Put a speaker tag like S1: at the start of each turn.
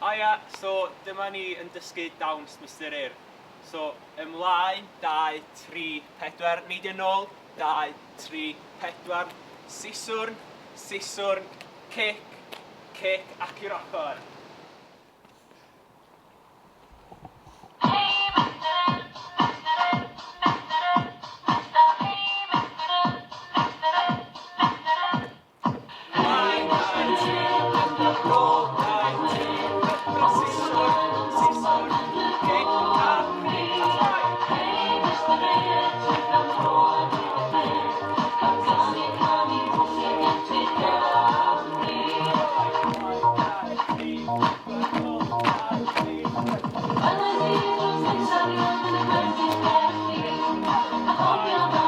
S1: Haia, so dyma ni yn dysgu dawns Mistar Urdd. So, ymlaen, 2, 3, 4, neidio nôl, 2, 3, 4, siswrn, siswrn, cic, cic, ac i'r ochr.
S2: I hope you're